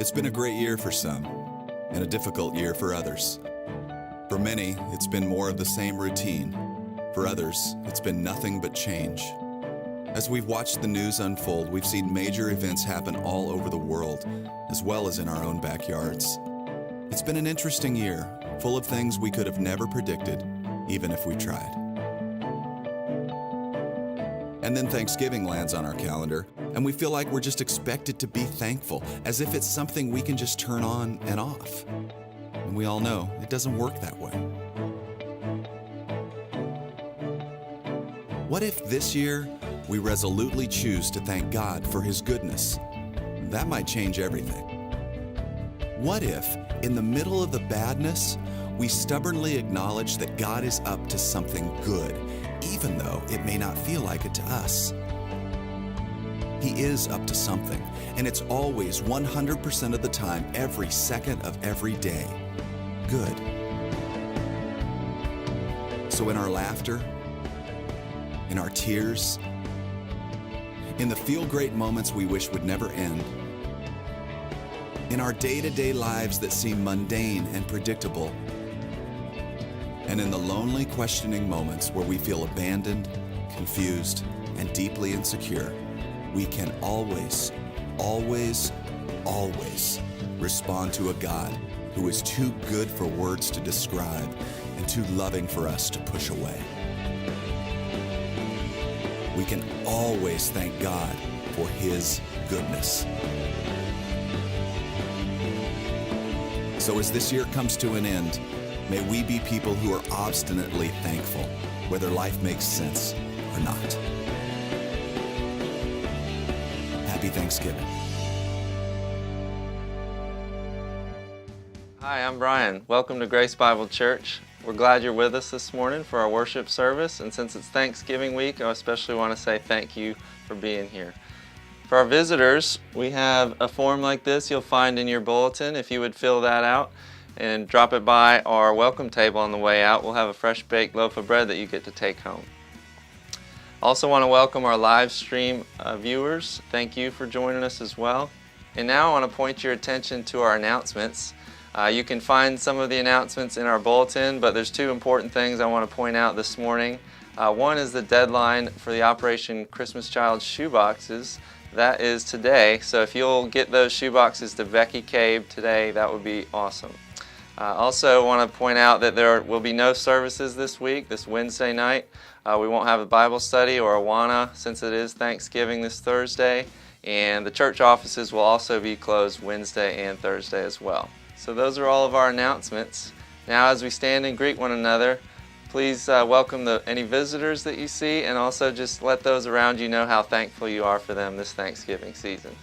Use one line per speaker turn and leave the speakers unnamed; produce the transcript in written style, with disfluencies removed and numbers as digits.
It's been a great year for some, and a difficult year for others. For many, it's been more of the same routine. For others, it's been nothing but change. As we've watched the news unfold, we've seen major events happen all over the world, as well as in our own backyards. It's been an interesting year, full of things we could have never predicted, even if we tried. And then Thanksgiving lands on our calendar, and we feel like we're just expected to be thankful, as if it's something we can just turn on and off. And we all know it doesn't work that way. What if this year we resolutely choose to thank God for His goodness? That might change everything. What if, in the middle of the badness, we stubbornly acknowledge that God is up to something good, even though it may not feel like it to us? He is up to something, and it's always 100% of the time, every second of every day, good. So in our laughter, in our tears, in the feel-great moments we wish would never end, in our day-to-day lives that seem mundane and predictable, and in the lonely, questioning moments where we feel abandoned, confused, and deeply insecure, we can always, always, always respond to a God who is too good for words to describe and too loving for us to push away. We can always thank God for His goodness. So as this year comes to an end, may we be people who are obstinately thankful, whether life makes sense or not. Happy Thanksgiving.
Hi, I'm Brian. Welcome to Grace Bible Church. We're glad you're with us this morning for our worship service, and since it's Thanksgiving week, I especially want to say thank you for being here. For our visitors, we have a form like this you'll find in your bulletin. If you would fill that out and drop it by our welcome table on the way out, we'll have a fresh baked loaf of bread that you get to take home. Also want to welcome our live stream viewers. Thank you for joining us as well. And now I want to point your attention to our announcements. You can find some of the announcements in our bulletin, but there's two important things I want to point out this morning. One is the deadline for the Operation Christmas Child shoeboxes. That is today, so if you'll get those shoeboxes to Becky Cabe today, that would be awesome. Also want to point out that there will be no services this week, this Wednesday night. We won't have a Bible study or Awana since it is Thanksgiving this Thursday, and the church offices will also be closed Wednesday and Thursday as well. So those are all of our announcements. Now as we stand and greet one another, please welcome any visitors that you see, and also just let those around you know how thankful you are for them this Thanksgiving season.